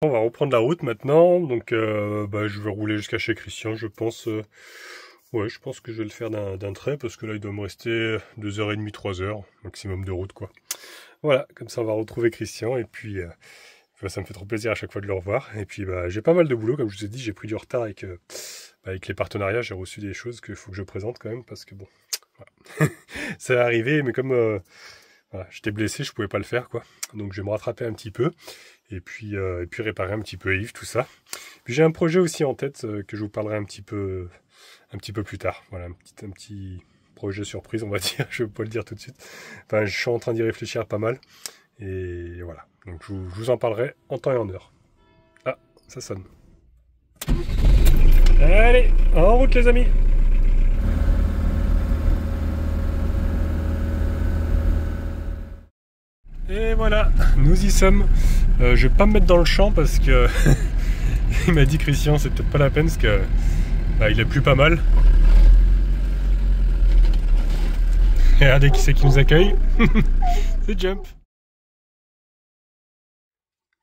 On va reprendre la route maintenant, donc je vais rouler jusqu'à chez Christian, je pense. Ouais, je pense que je vais le faire d'un trait, parce que là il doit me rester 2h30, 3h, maximum de route quoi. Voilà, comme ça on va retrouver Christian, et puis ça me fait trop plaisir à chaque fois de le revoir. Et puis j'ai pas mal de boulot, comme je vous ai dit, j'ai pris du retard avec les partenariats, j'ai reçu des choses qu'il faut que je présente quand même, parce que bon, voilà. Ça est arrivé, mais comme voilà, j'étais blessé, je pouvais pas le faire quoi. Donc je vais me rattraper un petit peu. Et puis réparer un petit peu Yves, tout ça. Puis j'ai un projet aussi en tête que je vous parlerai un petit peu plus tard. Voilà, un petit projet surprise, on va dire. Je ne vais pas le dire tout de suite. Enfin, je suis en train d'y réfléchir pas mal. Et voilà. Donc je vous en parlerai en temps et en heure. Ah, ça sonne. Allez, en route les amis! Et voilà, nous y sommes. Je vais pas me mettre dans le champ parce que il m'a dit Christian, c'est peut-être pas la peine parce que il a plu pas mal. Et regardez qui c'est qui nous accueille. C'est Jump.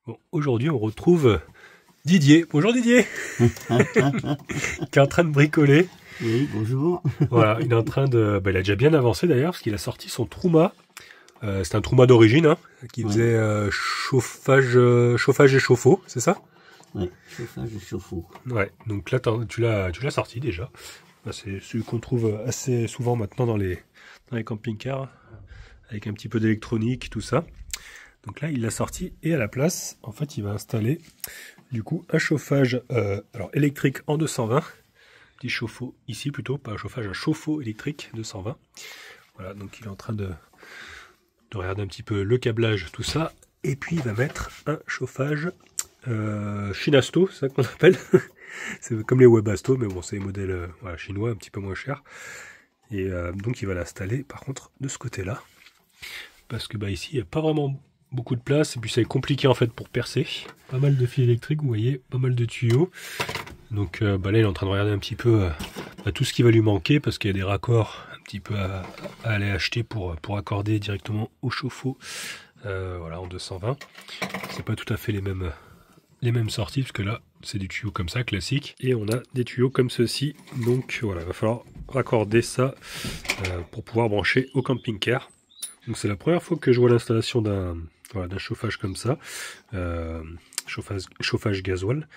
Bon, aujourd'hui on retrouve Didier. Bonjour Didier. Qui est en train de bricoler. Oui, bonjour. Voilà, il est en train de. Il a déjà bien avancé d'ailleurs parce qu'il a sorti son Trouma. C'est un Trouma d'origine, hein, qui faisait chauffage et chauffe-eau, c'est ça? Oui, chauffage et chauffe-eau. Ouais, donc là tu l'as sorti déjà. C'est celui qu'on trouve assez souvent maintenant dans les camping-cars, avec un petit peu d'électronique, tout ça. Donc là il l'a sorti et à la place, en fait il va installer du coup un chauffage alors électrique en 220. Petit chauffe-eau ici plutôt, pas un chauffage, un chauffe-eau électrique 220. Voilà, donc il est en train de regarder un petit peu le câblage, tout ça. Et puis il va mettre un chauffage Shinasto, c'est ça qu'on appelle. C'est comme les Webasto, mais bon, c'est des modèles chinois, un petit peu moins chers. Et donc il va l'installer par contre de ce côté-là. Parce que ici, il n'y a pas vraiment beaucoup de place. Et puis c'est compliqué en fait pour percer. Pas mal de fils électriques, vous voyez, pas mal de tuyaux. Donc là, il est en train de regarder un petit peu tout ce qui va lui manquer, parce qu'il y a des raccords un petit peu à aller acheter pour accorder directement au chauffe-eau. Voilà, en 220. C'est pas tout à fait les mêmes sorties, parce que là, c'est des tuyaux comme ça, classiques. Et on a des tuyaux comme ceci. Donc voilà, il va falloir raccorder ça pour pouvoir brancher au camping-car. Donc c'est la première fois que je vois l'installation d'un chauffage comme ça. Chauffage gasoil.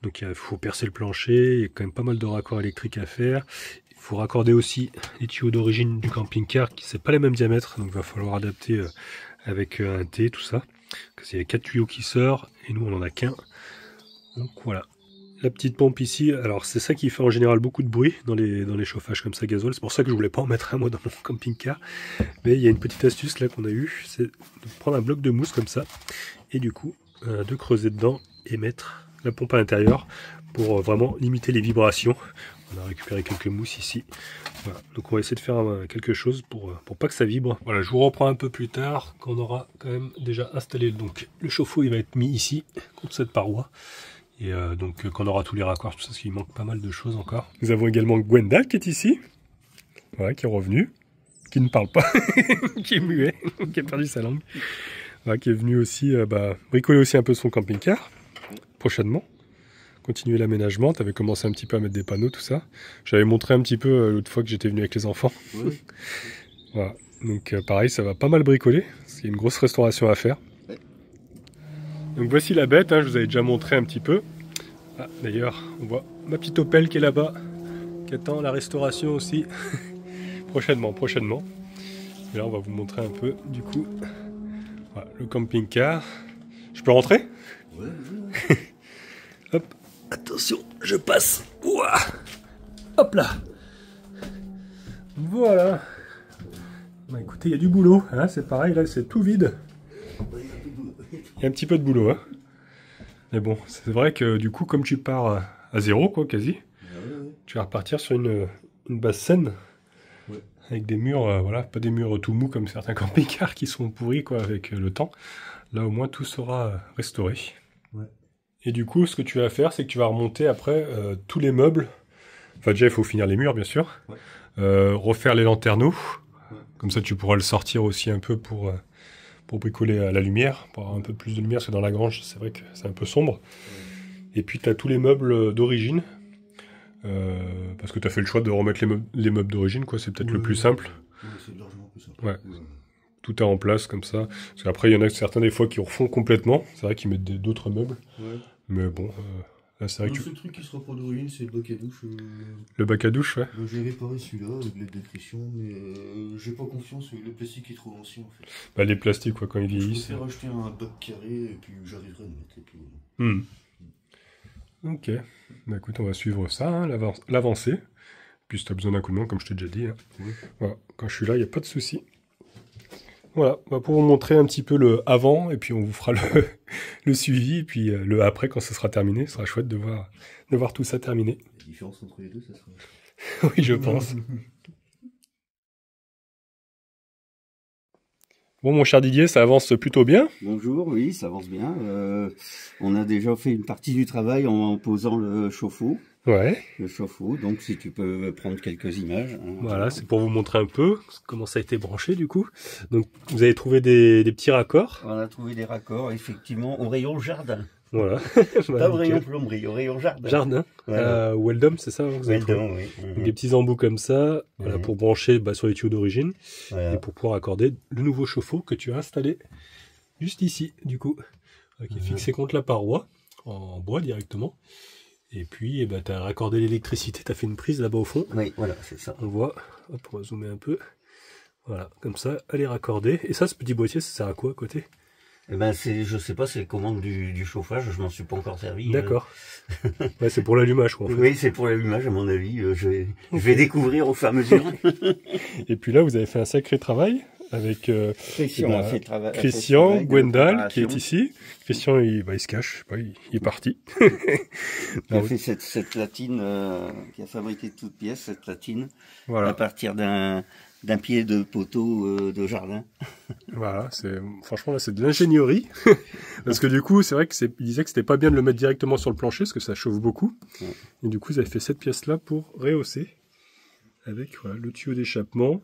Donc il faut percer le plancher, il y a quand même pas mal de raccords électriques à faire. Il faut raccorder aussi les tuyaux d'origine du camping-car, qui c'est pas les mêmes diamètres, donc il va falloir adapter avec un T, tout ça. Parce qu'il y a 4 tuyaux qui sortent, et nous on en a qu'un. Donc voilà. La petite pompe ici, alors c'est ça qui fait en général beaucoup de bruit dans les chauffages comme ça gasoil. C'est pour ça que je voulais pas en mettre un moi dans mon camping-car. Mais il y a une petite astuce là qu'on a eue, c'est de prendre un bloc de mousse comme ça, et du coup de creuser dedans et mettre la pompe à l'intérieur pour vraiment limiter les vibrations. On a récupéré quelques mousses ici. Voilà. Donc on va essayer de faire quelque chose pour pas que ça vibre. Voilà, je vous reprends un peu plus tard quand on aura quand même déjà installé. Donc le chauffe-eau il va être mis ici contre cette paroi. Et donc quand on aura tous les raccords, tout ça, parce qu'il manque pas mal de choses encore. Nous avons également Gwendal qui est ici. Voilà, qui est revenu. Qui ne parle pas. Qui est muet. Qui a perdu sa langue. Voilà, qui est venu aussi bricoler aussi un peu son camping-car. Prochainement. Continuer l'aménagement. Tu avais commencé un petit peu à mettre des panneaux, tout ça. J'avais montré un petit peu l'autre fois que j'étais venu avec les enfants. Oui. Voilà. Donc pareil, ça va pas mal bricoler. Parce qu'il y a une grosse restauration à faire. Oui. Donc voici la bête, hein, je vous avais déjà montré un petit peu. Ah, d'ailleurs, on voit ma petite Opel qui est là-bas, qui attend la restauration aussi. prochainement. Et là, on va vous montrer un peu, du coup, voilà, le camping-car. Je peux rentrer? Oui. Hop, attention, je passe. Ouah. Hop là. Voilà. Écoutez, il y a du boulot, hein, c'est pareil, là, c'est tout vide. Il y a un petit peu de boulot, hein. Mais bon, c'est vrai que du coup, comme tu pars à zéro, quoi, quasi, tu vas repartir sur une base saine, avec des murs, voilà, pas des murs tout mous comme certains camping-cars qui sont pourris, quoi, avec le temps. Là, au moins, tout sera restauré. Ouais. Et du coup, ce que tu vas faire, c'est que tu vas remonter après tous les meubles. Enfin, déjà, il faut finir les murs, bien sûr. Ouais. Refaire les lanterneaux. Ouais. Comme ça, tu pourras le sortir aussi un peu pour pour bricoler à la lumière, pour avoir un peu plus de lumière, parce que dans la grange, c'est vrai que c'est un peu sombre. Et puis tu as tous les meubles d'origine, parce que tu as fait le choix de remettre les meubles d'origine, quoi. C'est peut-être le plus simple. Oui, c'est largement plus simple. Ouais. Tout est en place comme ça. Parce qu'après, il y en a certains des fois qui refont complètement. C'est vrai qu'ils mettent d'autres meubles. Ouais. Mais bon, là c'est vrai Le que seul truc qui sera pas d'origine, c'est le bac à douche. le bac à douche, ouais. J'ai réparé celui-là avec l'aide d'électricien, mais j'ai pas confiance, le plastique est trop ancien en fait. Bah, les plastiques, quoi, quand ils Je vieillissent. préfère acheter un bac carré et puis j'arriverai à le mettre. Et puis... Ok. Bah écoute, on va suivre ça, hein, l'avancée. Puis si tu as besoin d'un coup de main, comme je t'ai déjà dit. Hein. Oui. Voilà. Quand je suis là, il n'y a pas de souci. Voilà, on va pouvoir vous montrer un petit peu le avant, et puis on vous fera le suivi, et puis le après quand ce sera terminé. Ce sera chouette de voir tout ça terminé. La différence entre les deux, ça sera... Oui, je pense. Bon, mon cher Didier, ça avance plutôt bien. Bonjour, oui, ça avance bien. On a déjà fait une partie du travail en posant le chauffe-eau. Ouais. Le chauffe-eau, donc si tu peux prendre quelques images. Hein, voilà, c'est pour vous montrer un peu comment ça a été branché du coup. Donc vous avez trouvé des petits raccords. On a trouvé des raccords, effectivement, au rayon jardin. Voilà. Pas au rayon plomberie, au rayon jardin. Jardin. Voilà. Weldom, c'est ça hein, vous avez trouvé. Oui. Donc, des petits embouts comme ça, voilà, pour brancher sur les tuyaux d'origine Voilà. et pour pouvoir accorder le nouveau chauffe-eau que tu as installé juste ici, du coup, qui est fixé contre la paroi en bois directement. Et puis, tu as raccordé l'électricité, tu as fait une prise là-bas au fond. Oui, voilà, c'est ça. On voit, hop, on va zoomer un peu. Voilà, comme ça, elle est raccordée. Et ça, ce petit boîtier, ça sert à quoi à côté? Eh ben, je sais pas, c'est les commandes du chauffage, je m'en suis pas encore servi. D'accord. Ouais, c'est pour l'allumage, quoi, en fait. Oui, c'est pour l'allumage, à mon avis. Je vais découvrir au fur et à mesure. Et puis là, vous avez fait un sacré travail avec Christian, Gwendal, qui est ici. Christian, il se cache, je sais pas, il est parti. Il a fait cette latine, qui a fabriqué toute pièce, cette latine, voilà. À partir d'un pied de poteau de jardin. Voilà, franchement là c'est de l'ingénierie. Parce que du coup, c'est vrai il disait que c'était pas bien de le mettre directement sur le plancher, parce que ça chauffe beaucoup. Ouais. Et du coup, vous avez fait cette pièce-là pour rehausser. Avec voilà, le tuyau d'échappement.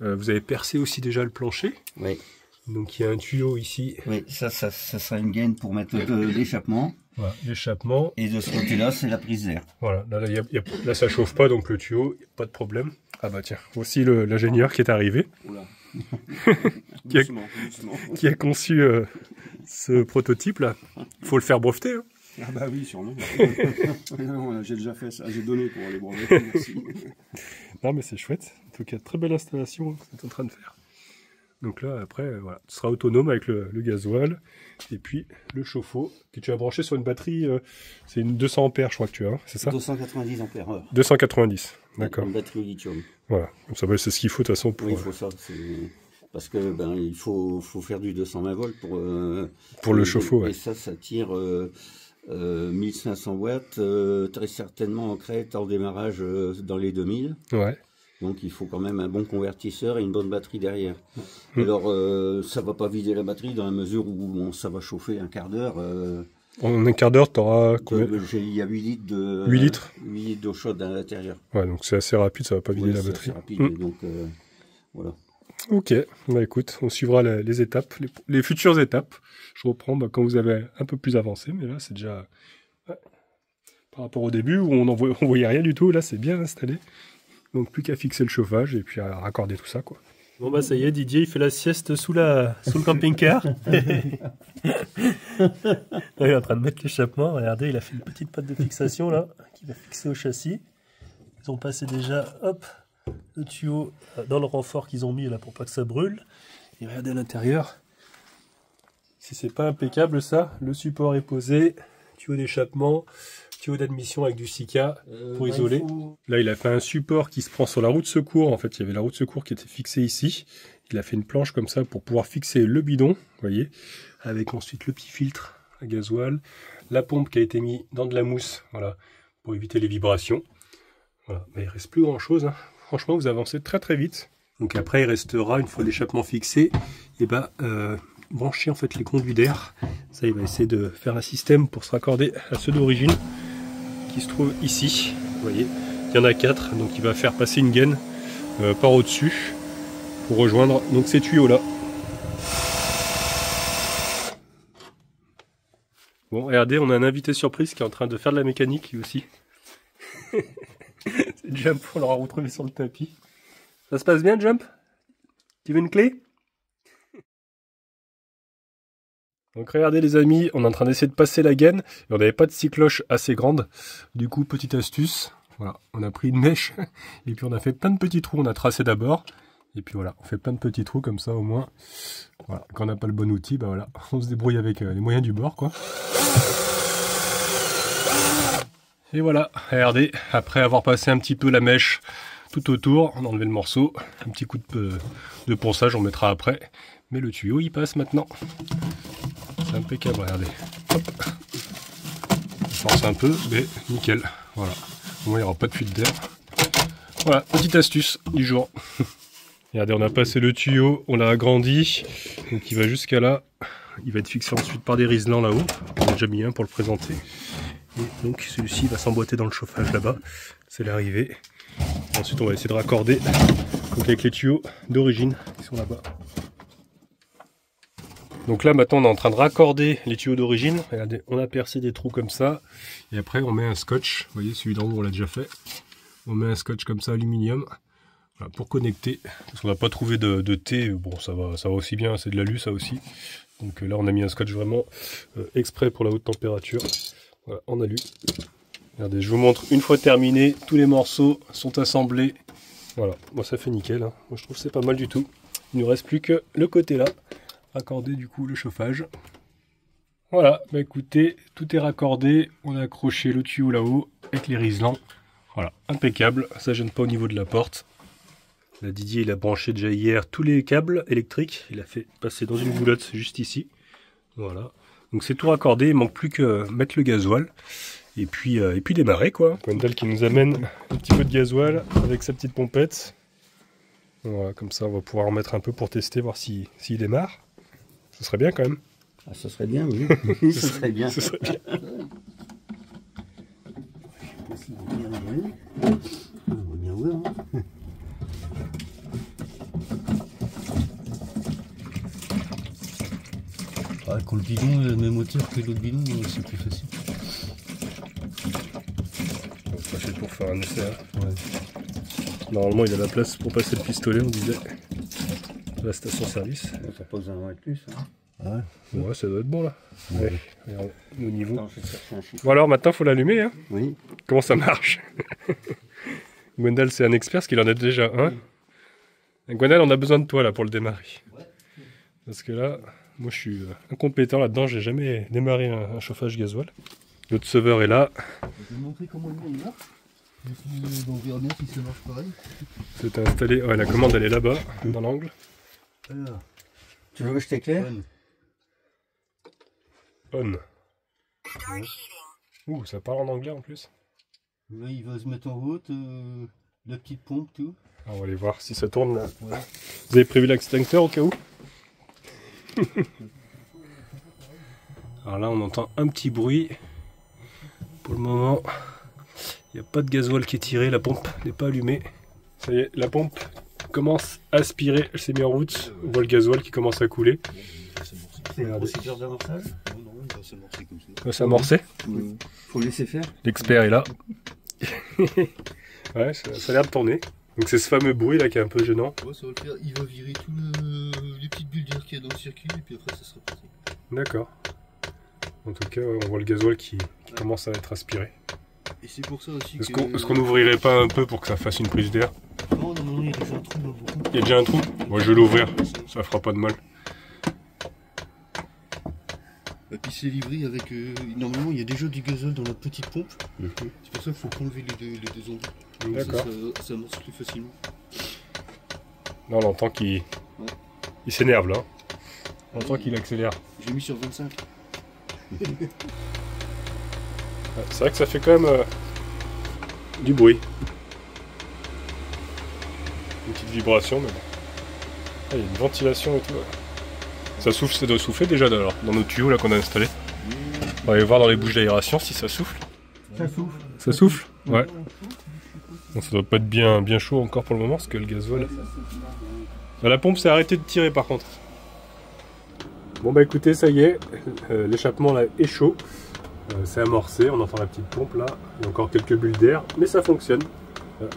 Vous avez percé aussi déjà le plancher. Oui. Donc il y a un tuyau ici. Oui, ça sera une gaine pour mettre l'échappement. Voilà, l'échappement. Et de ce côté-là, c'est la prise d'air. Voilà, là ça chauffe pas, donc le tuyau, pas de problème. Ah bah tiens, aussi l'ingénieur qui est arrivé. Oula. qui a conçu ce prototype là. Il faut le faire breveter. Hein. Ah bah oui, sûrement. J'ai déjà fait ça, j'ai donné pour les breveter, merci. Non mais c'est chouette, en tout cas très belle installation que tu es en train de faire. Donc là après, voilà, tu seras autonome avec le gasoil, et puis le chauffe-eau que tu as branché sur une batterie, c'est une 200 ampères je crois que tu as, hein, c'est ça? 290 ampères heure. 290, d'accord. Une batterie lithium. Voilà, ça c'est ce qu'il faut de toute façon pour... Oui, il faut ça, parce que il faut faire du 220 volts pour le chauffe-eau, ouais. Et ça tire 1500 watts, très certainement en crête, en démarrage dans les 2000. Ouais. Donc il faut quand même un bon convertisseur et une bonne batterie derrière. Alors ça va pas vider la batterie dans la mesure où ça va chauffer un quart d'heure. En un quart d'heure, tu auras combien? Il y a 8 litres de 8 litres 8 litres d'eau chaude à l'intérieur. Ouais, donc c'est assez rapide, ça va pas vider la batterie. C'est rapide, donc voilà. Ok, bah écoute, on suivra les étapes, les futures étapes. Je reprends quand vous avez un peu plus avancé, mais là c'est déjà... Ouais. Par rapport au début où on voyait rien du tout, là c'est bien installé. Donc plus qu'à fixer le chauffage et puis à raccorder tout ça, quoi. Bon bah ça y est, Didier il fait la sieste sous le camping-car. Il est en train de mettre l'échappement, regardez, il a fait une petite patte de fixation là, qu'il va fixer au châssis. Ils ont passé déjà, hop, le tuyau dans le renfort qu'ils ont mis là pour pas que ça brûle. Et regardez à l'intérieur, si c'est pas impeccable ça, le support est posé, tuyau d'échappement, tuyau d'admission avec du Sika pour isoler. Là il a fait un support qui se prend sur la roue de secours, en fait il y avait la roue de secours qui était fixée ici. Il a fait une planche comme ça pour pouvoir fixer le bidon, vous voyez, avec ensuite le petit filtre à gasoil, la pompe qui a été mise dans de la mousse, voilà, pour éviter les vibrations. Voilà, mais il reste plus grand chose, hein. Franchement vous avancez très très vite. Donc après il restera, une fois l'échappement fixé, et brancher en fait les conduits d'air. Ça il va essayer de faire un système pour se raccorder à ceux d'origine qui se trouvent ici. Vous voyez, il y en a 4, donc il va faire passer une gaine par au-dessus pour rejoindre donc ces tuyaux là. regardez, on a un invité surprise qui est en train de faire de la mécanique lui aussi. C'est Jump, on l'aura retrouvé sur le tapis. Ça se passe bien, Jump? Tu veux une clé? Donc regardez les amis, on est en train d'essayer de passer la gaine, et on n'avait pas de scie cloche assez grande. Du coup, petite astuce, voilà, on a pris une mèche, et puis on a fait plein de petits trous, on a tracé d'abord, et puis voilà, on fait plein de petits trous comme ça au moins. Voilà, quand on n'a pas le bon outil, bah voilà, on se débrouille avec les moyens du bord, quoi. Et voilà, regardez, après avoir passé un petit peu la mèche tout autour, on a enlevé le morceau, un petit coup de ponçage, on mettra après, mais le tuyau il passe maintenant. C'est impeccable, regardez. Hop. On force un peu, mais nickel. Voilà. Au moins il n'y aura pas de fuite d'air. Voilà, petite astuce du jour. Regardez, on a passé le tuyau, on l'a agrandi. Donc il va jusqu'à là. Il va être fixé ensuite par des riselants là-haut. On a déjà mis un pour le présenter. Et donc celui-ci va s'emboîter dans le chauffage là-bas. C'est l'arrivée. Ensuite on va essayer de raccorder donc avec les tuyaux d'origine qui sont là-bas. Donc là maintenant on est en train de raccorder les tuyaux d'origine. Regardez, on a percé des trous comme ça. Et après on met un scotch. Vous voyez, celui d'en haut on l'a déjà fait. On met un scotch comme ça, aluminium. Voilà, pour connecter. Parce qu'on n'a pas trouvé de T. Bon, ça va aussi bien, c'est de l'alu ça aussi. Donc là on a mis un scotch vraiment exprès pour la haute température. Voilà, en alu. Regardez, je vous montre une fois terminé. Tous les morceaux sont assemblés. Voilà, moi ça fait nickel. Hein. Moi je trouve que c'est pas mal du tout. Il ne nous reste plus que le côté là. Raccorder du coup le chauffage. Voilà, bah écoutez, tout est raccordé. On a accroché le tuyau là-haut avec les riselants. Voilà, impeccable. Ça gêne pas au niveau de la porte. Là, Didier il a branché déjà hier tous les câbles électriques. Il a fait passer dans une boulotte juste ici. Voilà. Donc c'est tout raccordé. Il manque plus que mettre le gasoil. Et puis démarrer quoi. Gwendal qui nous amène un petit peu de gasoil avec sa petite pompette. Voilà, comme ça on va pouvoir en mettre un peu pour tester, voir s'il démarre. Ce serait bien quand même. Ah, ce serait bien, oui. Ce serait bien. Ce serait bien. On va bien voir. Hein. Ah, quand le bidon est le même hauteur que l'autre bidon, c'est plus facile. On va passer pour faire un essai. Hein. Ouais. Normalement il a la place pour passer le pistolet, on disait. La station-service. Ça pose un de plus. Hein. Ouais, ça doit être bon là. Ouais. Regarde, au niveau. Attends, je vais chercher un chiffre. Bon alors maintenant faut l'allumer. Hein. Oui. Comment ça marche? Gwendal c'est un expert parce qu'il en a déjà un. Gwendal on a besoin de toi là pour le démarrer. Parce que là, moi je suis incompétent là-dedans, j'ai jamais démarré un chauffage gasoil. L'autre sauveur est là. Je vais montrer comment il marche. On verra bien si ça marche pareil. C'est installé. Ouais, la commande elle est là-bas, dans l'angle. Alors, Tu veux que je t'éclaire? On. Ouais. Ouh, ça parle en anglais en plus. là, il va se mettre en route, la petite pompe, tout. Ah, on va aller voir si ça tourne là. Ouais. Vous avez prévu l'extincteur au cas où? Alors là on entend un petit bruit. Pour le moment, il n'y a pas de gasoil qui est tiré, la pompe n'est pas allumée. Ça y est, la pompe commence à aspirer, elle s'est mise en route. On voit le gasoil qui commence à couler. C'est une procédure d'amorçage? Non, il va s'amorcer comme ça. Il va s'amorcer. Faut laisser faire. L'expert est là. Ouais, ça a l'air de tourner. Donc c'est ce fameux bruit là qui est un peu gênant. Ouais, ça va le faire. Il va virer tous les petites bulles d'air qu'il y a dans le circuit et puis après ça sera parti. D'accord. En tout cas, ouais, on voit le gasoil qui commence à être aspiré. Et c'est pour ça aussi Est-ce qu'on n'ouvrirait pas un peu pour que ça fasse une prise d'air? Non, il y a déjà un trou là. Il y a déjà un trou? Moi je vais l'ouvrir, ça fera pas de mal. Et puis c'est livré avec... normalement, il y a déjà du gazole dans la petite pompe. C'est pour ça qu'il faut enlever les deux ongles. D'accord. Ça amorce plus facilement. Là on entend qu'il s'énerve là. On entend qu'il accélère. J'ai mis sur 25. C'est vrai que ça fait quand même du bruit. Une petite vibration, mais bon. Ah, il y a une ventilation et tout. Ça souffle, ça doit souffler déjà dans nos tuyaux là qu'on a installés. On va aller voir dans les bouches d'aération si ça souffle. Ça souffle. Ça souffle? Ouais. Bon, ça doit pas être bien chaud encore pour le moment parce que le gasoil. La pompe s'est arrêtée de tirer par contre. Bon bah écoutez, ça y est, l'échappement là est chaud. C'est amorcé, on entend la petite pompe là, il y a encore quelques bulles d'air, mais ça fonctionne.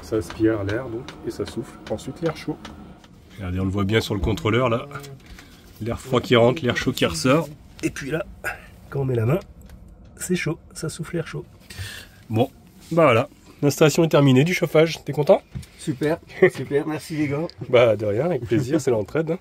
Ça aspire l'air donc et ça souffle ensuite l'air chaud. Regardez, on le voit bien sur le contrôleur là, l'air froid qui rentre, l'air chaud qui ressort. Et puis là, quand on met la main, c'est chaud, ça souffle l'air chaud. Bon, bah voilà, l'installation est terminée du chauffage, t'es content? Super, super, merci les gars. Bah de rien, avec plaisir, c'est l'entraide.